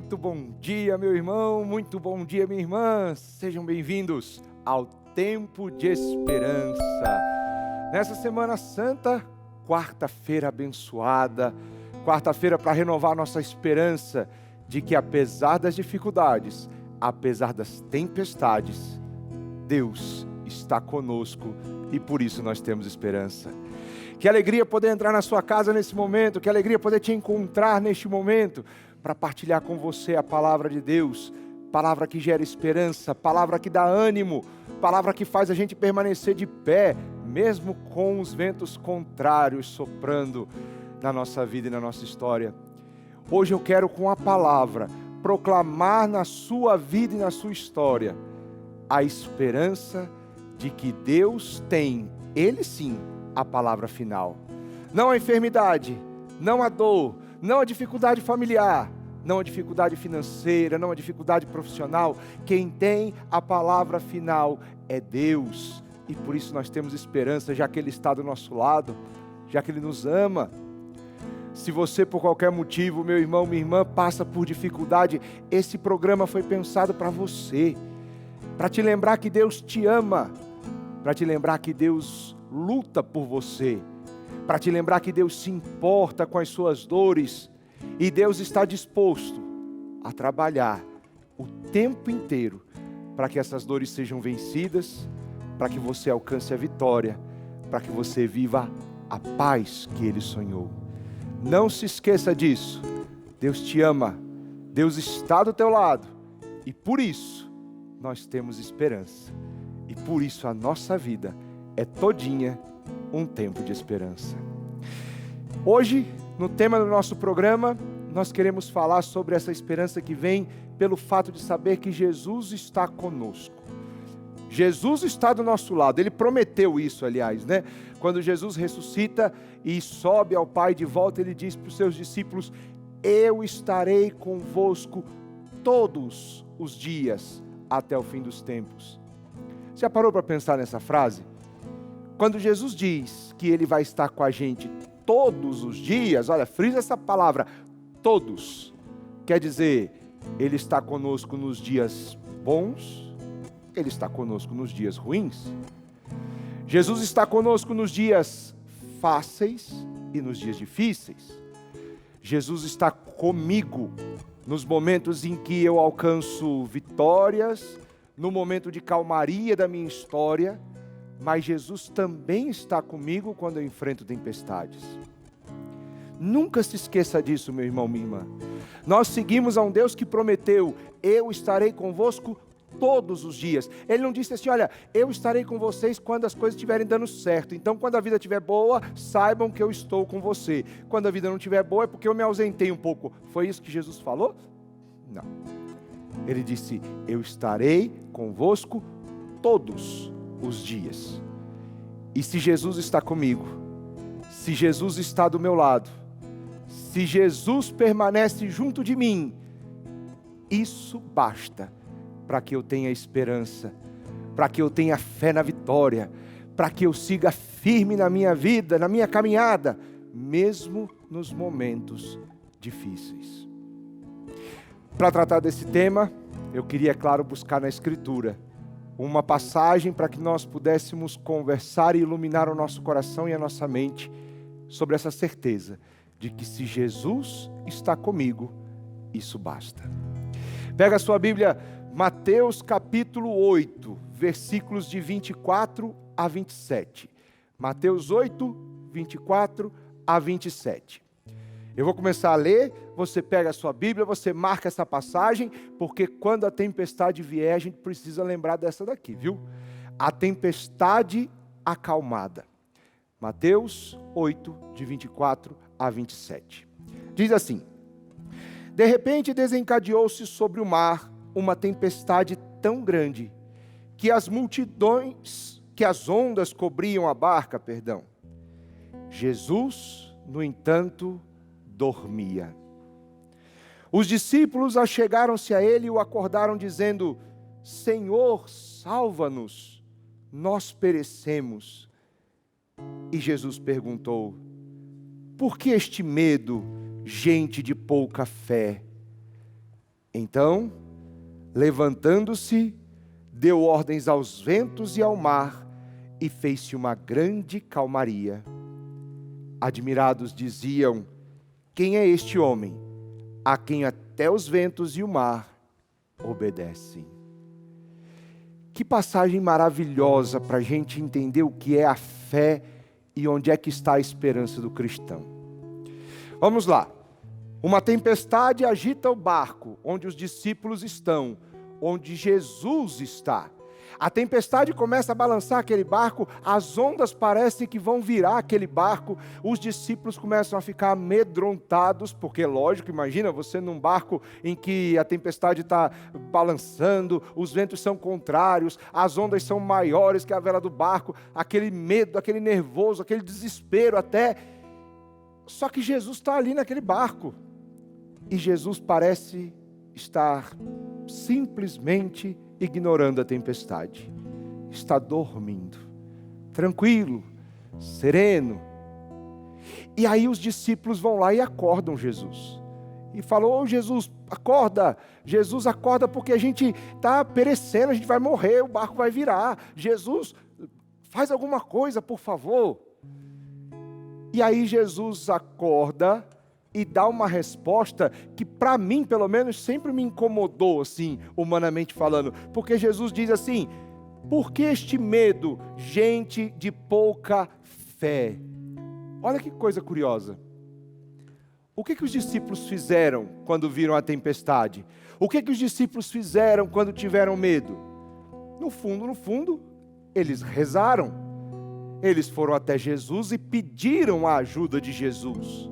muito bom dia, meu irmão, muito bom dia, minha irmã. Sejam bem-vindos ao Tempo de Esperança. Nessa Semana Santa, quarta-feira abençoada, quarta-feira para renovar nossa esperança de que apesar das dificuldades, apesar das tempestades, Deus está conosco e por isso nós temos esperança. Que alegria poder entrar na sua casa nesse momento, que alegria poder te encontrar neste momento, para partilhar com você a palavra de Deus, palavra que gera esperança, palavra que dá ânimo, palavra que faz a gente permanecer de pé, mesmo com os ventos contrários soprando na nossa vida e na nossa história. Hoje eu quero com a palavra proclamar na sua vida e na sua história a esperança de que Deus tem, Ele sim, a palavra final. Não a enfermidade, não a dor, não a dificuldade familiar, não a dificuldade financeira, não a dificuldade profissional. Quem tem a palavra final é Deus. E por isso nós temos esperança, já que Ele está do nosso lado, já que Ele nos ama. Se você por qualquer motivo, meu irmão, minha irmã, passa por dificuldade, esse programa foi pensado para você, para te lembrar que Deus te ama, para te lembrar que Deus luta por você, para te lembrar que Deus se importa com as suas dores e Deus está disposto a trabalhar o tempo inteiro para que essas dores sejam vencidas, para que você alcance a vitória, para que você viva a paz que Ele sonhou. Não se esqueça disso. Deus te ama, Deus está do teu lado e por isso nós temos esperança e por isso a nossa vida é todinha um tempo de esperança. Hoje, no tema do nosso programa, nós queremos falar sobre essa esperança que vem pelo fato de saber que Jesus está conosco. Jesus está do nosso lado, Ele prometeu isso, aliás, né? Quando Jesus ressuscita e sobe ao Pai de volta, Ele diz para os seus discípulos: eu estarei convosco todos os dias até o fim dos tempos. Você já parou para pensar nessa frase? Quando Jesus diz que Ele vai estar com a gente todos os dias, olha, frisa essa palavra, todos. Quer dizer, Ele está conosco nos dias bons, Ele está conosco nos dias ruins. Jesus está conosco nos dias fáceis e nos dias difíceis. Jesus está comigo nos momentos em que eu alcanço vitórias, no momento de calmaria da minha história, mas Jesus também está comigo quando eu enfrento tempestades. Nunca se esqueça disso, meu irmão, minha irmã. Nós seguimos a um Deus que prometeu: eu estarei convosco todos os dias. Ele não disse assim: olha, eu estarei com vocês quando as coisas estiverem dando certo. Então, quando a vida estiver boa, saibam que eu estou com você. Quando a vida não estiver boa, é porque eu me ausentei um pouco. Foi isso que Jesus falou? Não. Ele disse: eu estarei convosco todos os dias. E se Jesus está comigo, se Jesus está do meu lado, se Jesus permanece junto de mim, isso basta para que eu tenha esperança, para que eu tenha fé na vitória, para que eu siga firme na minha vida, na minha caminhada, mesmo nos momentos difíceis. Para tratar desse tema, eu queria, é claro, buscar na Escritura uma passagem para que nós pudéssemos conversar e iluminar o nosso coração e a nossa mente sobre essa certeza de que se Jesus está comigo, isso basta. Pega a sua Bíblia, Mateus capítulo 8, versículos de 24 a 27. Mateus 8, 24 a 27. Eu vou começar a ler, você pega a sua Bíblia, você marca essa passagem, porque quando a tempestade vier, a gente precisa lembrar dessa daqui, viu? A tempestade acalmada. Mateus 8, de 24 a 27. Diz assim: de repente desencadeou-se sobre o mar uma tempestade tão grande, que as ondas cobriam a barca, Jesus, no entanto, dormia. Os discípulos achegaram-se a ele e o acordaram, dizendo: Senhor, salva-nos, nós perecemos. E Jesus perguntou: por que este medo, gente de pouca fé? Então, levantando-se, deu ordens aos ventos e ao mar, e fez-se uma grande calmaria. Admirados diziam: quem é este homem, a quem até os ventos e o mar obedecem? Que passagem maravilhosa para a gente entender o que é a fé e onde é que está a esperança do cristão. Vamos lá. Uma tempestade agita o barco onde os discípulos estão, onde Jesus está. A tempestade começa a balançar aquele barco, as ondas parecem que vão virar aquele barco, os discípulos começam a ficar amedrontados, porque lógico, imagina você num barco em que a tempestade está balançando, os ventos são contrários, as ondas são maiores que a vela do barco, aquele medo, aquele nervoso, aquele desespero até. Só que Jesus está ali naquele barco, e Jesus parece estar simplesmente ignorando a tempestade. Está dormindo, tranquilo, sereno. E aí os discípulos vão lá e acordam Jesus. E falam: ô Jesus, acorda. Jesus, acorda porque a gente está perecendo, a gente vai morrer, o barco vai virar. Jesus, faz alguma coisa, por favor. E aí Jesus acorda e dá uma resposta que para mim, pelo menos, sempre me incomodou, assim, humanamente falando. Porque Jesus diz assim: por que este medo, gente de pouca fé? Olha que coisa curiosa. O que os discípulos fizeram quando viram a tempestade? O que os discípulos fizeram quando tiveram medo? No fundo, eles rezaram. Eles foram até Jesus e pediram a ajuda de Jesus.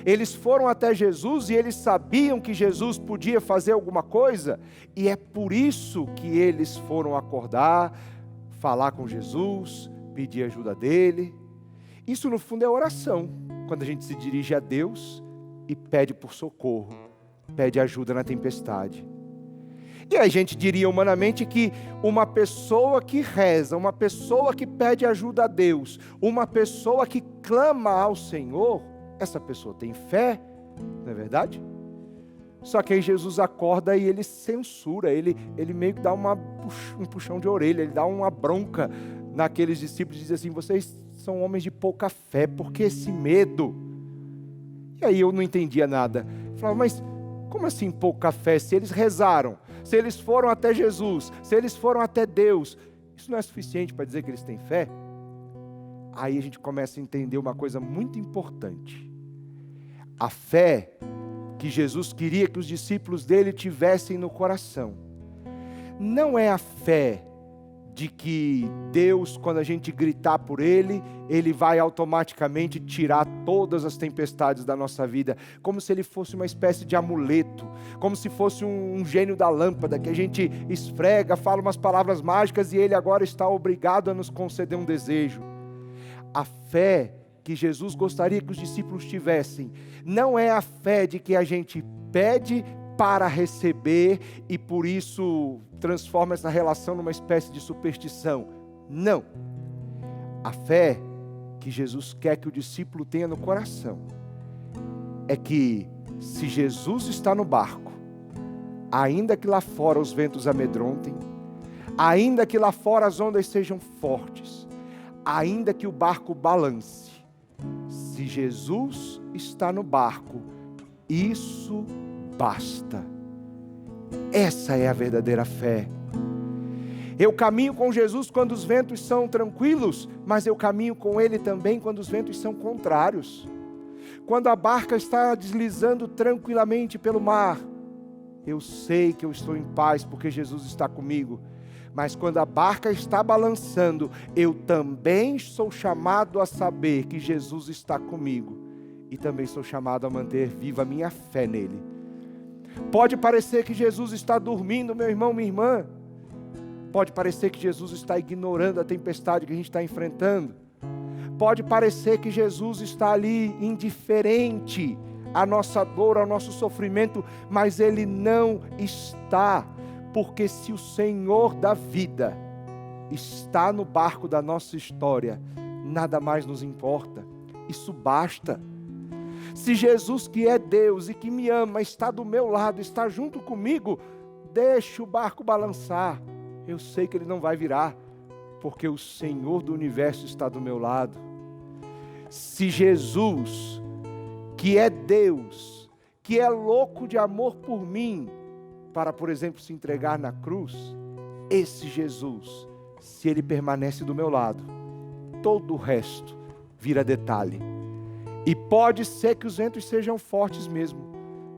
Eles foram até Jesus e eles sabiam que Jesus podia fazer alguma coisa, e é por isso que eles foram acordar, falar com Jesus, pedir ajuda dele. Isso no fundo é oração, quando a gente se dirige a Deus e pede por socorro, pede ajuda na tempestade. E a gente diria humanamente que uma pessoa que reza, uma pessoa que pede ajuda a Deus, uma pessoa que clama ao Senhor, essa pessoa tem fé, não é verdade? Só que aí Jesus acorda e ele censura, ele meio que dá um puxão de orelha, ele dá uma bronca naqueles discípulos e diz assim: vocês são homens de pouca fé, por que esse medo? E aí eu não entendia nada. Eu falava: mas como assim pouca fé? Se eles rezaram, se eles foram até Jesus, se eles foram até Deus, isso não é suficiente para dizer que eles têm fé? Aí a gente começa a entender uma coisa muito importante. A fé que Jesus queria que os discípulos dele tivessem no coração não é a fé de que Deus, quando a gente gritar por Ele, Ele vai automaticamente tirar todas as tempestades da nossa vida, como se Ele fosse uma espécie de amuleto, como se fosse um gênio da lâmpada, que a gente esfrega, fala umas palavras mágicas e Ele agora está obrigado a nos conceder um desejo. A fé que Jesus gostaria que os discípulos tivessem não é a fé de que a gente pede para receber e por isso transforma essa relação numa espécie de superstição. Não. A fé que Jesus quer que o discípulo tenha no coração é que, se Jesus está no barco, ainda que lá fora os ventos amedrontem, ainda que lá fora as ondas sejam fortes, ainda que o barco balance, se Jesus está no barco, isso basta. Essa é a verdadeira fé. Eu caminho com Jesus quando os ventos são tranquilos, mas eu caminho com Ele também quando os ventos são contrários. Quando a barca está deslizando tranquilamente pelo mar, eu sei que eu estou em paz porque Jesus está comigo. Mas quando a barca está balançando, eu também sou chamado a saber que Jesus está comigo. E também sou chamado a manter viva a minha fé nele. Pode parecer que Jesus está dormindo, meu irmão, minha irmã. Pode parecer que Jesus está ignorando a tempestade que a gente está enfrentando. Pode parecer que Jesus está ali indiferente à nossa dor, ao nosso sofrimento, mas Ele não está. Porque se o Senhor da vida está no barco da nossa história, nada mais nos importa. Isso basta. Se Jesus, que é Deus e que me ama, está do meu lado, está junto comigo, deixe o barco balançar. Eu sei que ele não vai virar, porque o Senhor do universo está do meu lado. Se Jesus, que é Deus, que é louco de amor por mim, para, por exemplo, se entregar na cruz, esse Jesus, se ele permanece do meu lado, todo o resto vira detalhe. E pode ser que os ventos sejam fortes mesmo,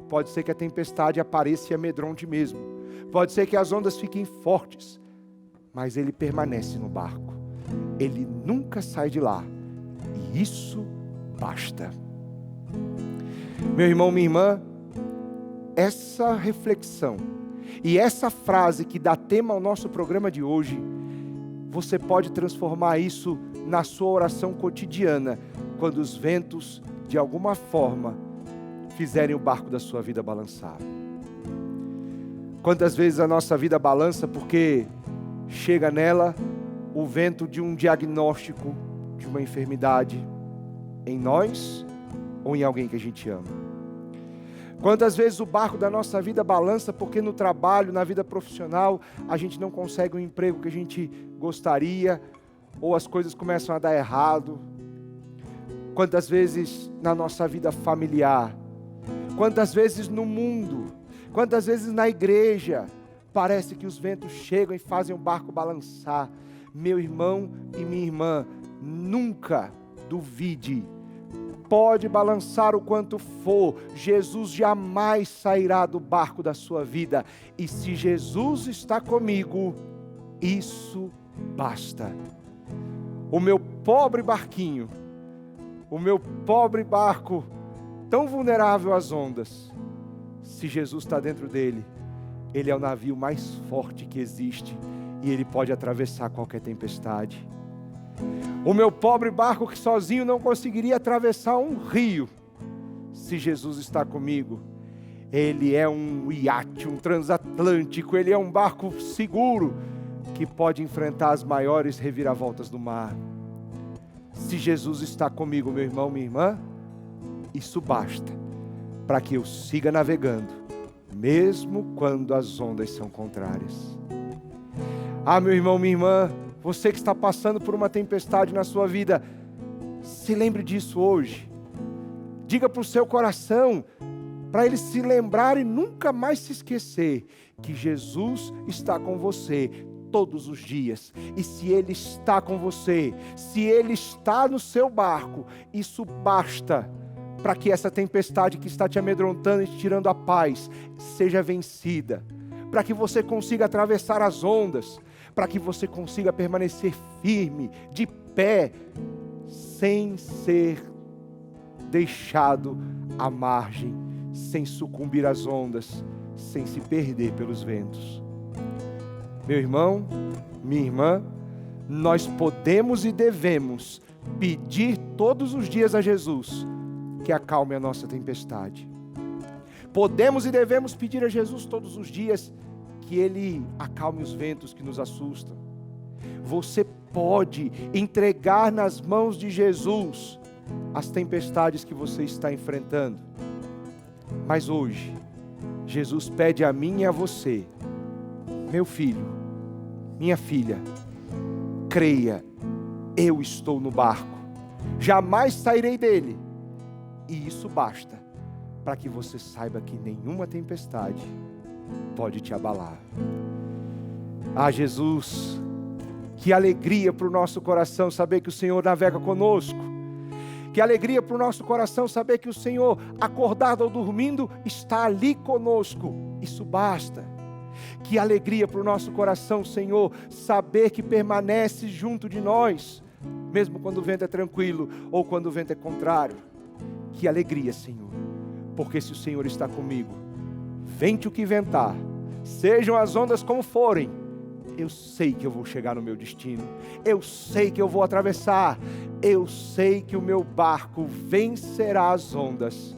pode ser que a tempestade apareça e amedronte mesmo, pode ser que as ondas fiquem fortes, mas ele permanece no barco, ele nunca sai de lá, e isso basta. Meu irmão, minha irmã, essa reflexão e essa frase que dá tema ao nosso programa de hoje, você pode transformar isso na sua oração cotidiana, quando os ventos, de alguma forma, fizerem o barco da sua vida balançar. Quantas vezes a nossa vida balança porque chega nela o vento de um diagnóstico de uma enfermidade em nós ou em alguém que a gente ama. Quantas vezes o barco da nossa vida balança porque no trabalho, na vida profissional, a gente não consegue o emprego que a gente gostaria, ou as coisas começam a dar errado. Quantas vezes na nossa vida familiar, quantas vezes no mundo, quantas vezes na igreja, parece que os ventos chegam e fazem o barco balançar. Meu irmão e minha irmã, nunca duvide. Pode balançar o quanto for, Jesus jamais sairá do barco da sua vida. E se Jesus está comigo, isso basta. O meu pobre barquinho, o meu pobre barco, tão vulnerável às ondas, se Jesus está dentro dele, ele é o navio mais forte que existe e ele pode atravessar qualquer tempestade. O meu pobre barco que sozinho não conseguiria atravessar um rio, se Jesus está comigo, ele é um iate, um transatlântico, ele é um barco seguro, que pode enfrentar as maiores reviravoltas do mar. Se Jesus está comigo, meu irmão, minha irmã, isso basta para que eu siga navegando, mesmo quando as ondas são contrárias. Ah, meu irmão, minha irmã, você que está passando por uma tempestade na sua vida, se lembre disso hoje. Diga para o seu coração, para ele se lembrar e nunca mais se esquecer, que Jesus está com você todos os dias. E se ele está com você, se ele está no seu barco, isso basta para que essa tempestade que está te amedrontando e te tirando a paz, seja vencida. Para que você consiga atravessar as ondas, para que você consiga permanecer firme, de pé, sem ser deixado à margem, sem sucumbir às ondas, sem se perder pelos ventos. Meu irmão, minha irmã, nós podemos e devemos pedir todos os dias a Jesus que acalme a nossa tempestade. Podemos e devemos pedir a Jesus todos os dias que Ele acalme os ventos que nos assustam. Você pode entregar nas mãos de Jesus as tempestades que você está enfrentando. Mas hoje, Jesus pede a mim e a você, meu filho, minha filha, creia, eu estou no barco, jamais sairei dele. E isso basta para que você saiba que nenhuma tempestade pode te abalar. Ah, Jesus, que alegria para o nosso coração saber que o Senhor navega conosco. Que alegria para o nosso coração saber que o Senhor, acordado ou dormindo, está ali conosco. Isso basta. Que alegria para o nosso coração, Senhor, saber que permanece junto de nós, mesmo quando o vento é tranquilo ou quando o vento é contrário. Que alegria, Senhor, porque se o Senhor está comigo, vente o que ventar, sejam as ondas como forem, eu sei que eu vou chegar no meu destino, eu sei que eu vou atravessar, eu sei que o meu barco vencerá as ondas,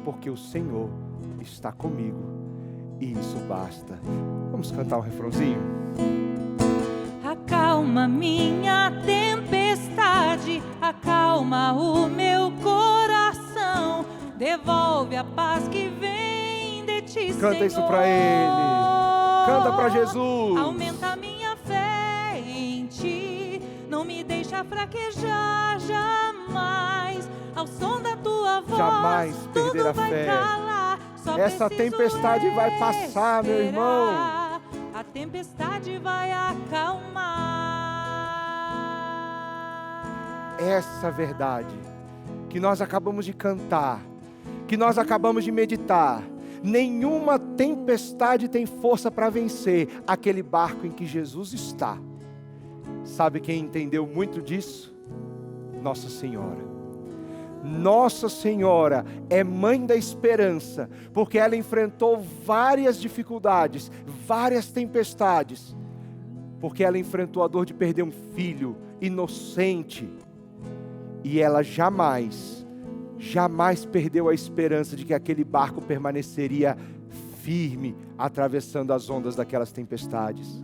porque o Senhor está comigo, e isso basta. Vamos cantar um refrãozinho? Acalma minha tempestade, acalma o meu coração. devolve a paz que vem de ti, Senhor. Canta isso para Ele. Canta para Jesus. Aumenta a minha fé em ti, não me deixa fraquejar jamais. Ao som da tua voz, jamais perder a vai fé. calar. Só Essa preciso tempestade vai passar, meu irmão. esperar. A tempestade vai acalmar. Essa verdade que nós acabamos de cantar, que nós acabamos de meditar, nenhuma tempestade tem força para vencer aquele barco em que Jesus está. Sabe quem entendeu muito disso? Nossa Senhora. Nossa Senhora é mãe da esperança, porque ela enfrentou várias dificuldades, várias tempestades, porque ela enfrentou a dor de perder um filho inocente, e ela jamais perdeu a esperança de que aquele barco permaneceria firme, atravessando as ondas daquelas tempestades.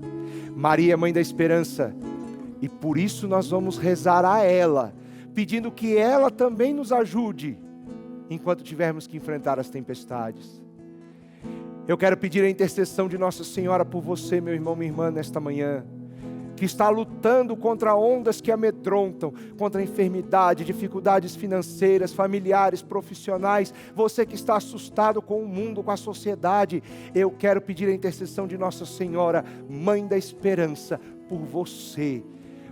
Maria é mãe da esperança, e por isso nós vamos rezar a ela, pedindo que ela também nos ajude, enquanto tivermos que enfrentar as tempestades. Eu quero pedir a intercessão de Nossa Senhora por você, meu irmão, minha irmã, nesta manhã, que está lutando contra ondas que amedrontam, contra a enfermidade, dificuldades financeiras, familiares, profissionais, você que está assustado com o mundo, com a sociedade. Eu quero pedir a intercessão de Nossa Senhora, Mãe da Esperança, por você,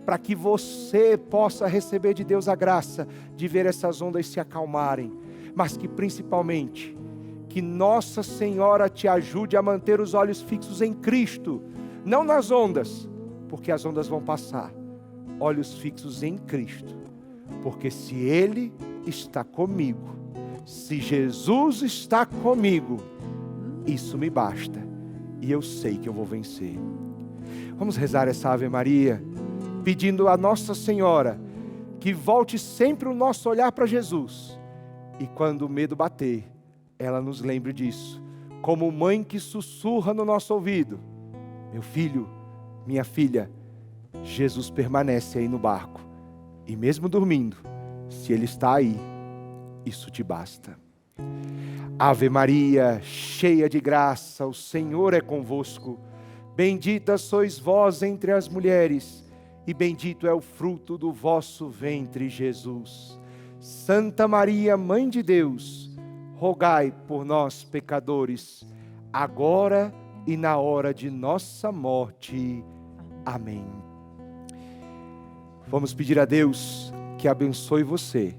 para que você possa receber de Deus a graça de ver essas ondas se acalmarem, mas que principalmente, que Nossa Senhora te ajude a manter os olhos fixos em Cristo, não nas ondas, porque as ondas vão passar. Olhos fixos em Cristo, porque se Ele está comigo, se Jesus está comigo, isso me basta, e eu sei que eu vou vencer. Vamos rezar essa Ave Maria, pedindo a Nossa Senhora que volte sempre o nosso olhar para Jesus, e quando o medo bater, ela nos lembre disso, como mãe que sussurra no nosso ouvido: meu filho, minha filha, Jesus permanece aí no barco, e mesmo dormindo, se Ele está aí, isso te basta. Ave Maria, cheia de graça, o Senhor é convosco, bendita sois vós entre as mulheres, e bendito é o fruto do vosso ventre, Jesus. Santa Maria, Mãe de Deus, rogai por nós, pecadores, agora e na hora de nossa morte. Amém. Vamos pedir a Deus que abençoe você,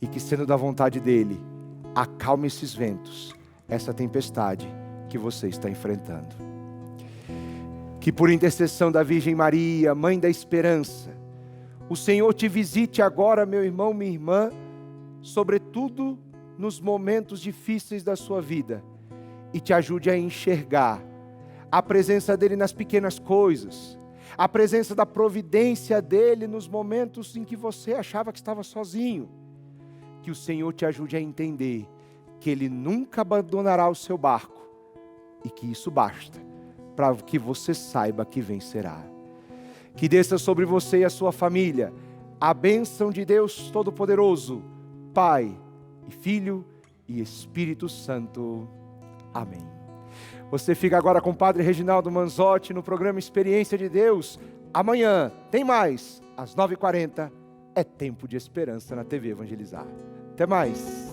e que, sendo da vontade dEle, acalme esses ventos, essa tempestade que você está enfrentando. Que por intercessão da Virgem Maria, Mãe da Esperança, o Senhor te visite agora, meu irmão, minha irmã, sobretudo nos momentos difíceis da sua vida, e te ajude a enxergar a presença dEle nas pequenas coisas, a presença da providência dEle nos momentos em que você achava que estava sozinho. Que o Senhor te ajude a entender que Ele nunca abandonará o seu barco, e que isso basta para que você saiba que vencerá. Que desça sobre você e a sua família a bênção de Deus Todo-Poderoso, Pai e Filho e Espírito Santo. Amém. Você fica agora com o Padre Reginaldo Manzotti no programa Experiência de Deus. Amanhã tem mais, às 9h40, é Tempo de Esperança na TV Evangelizar. Até mais.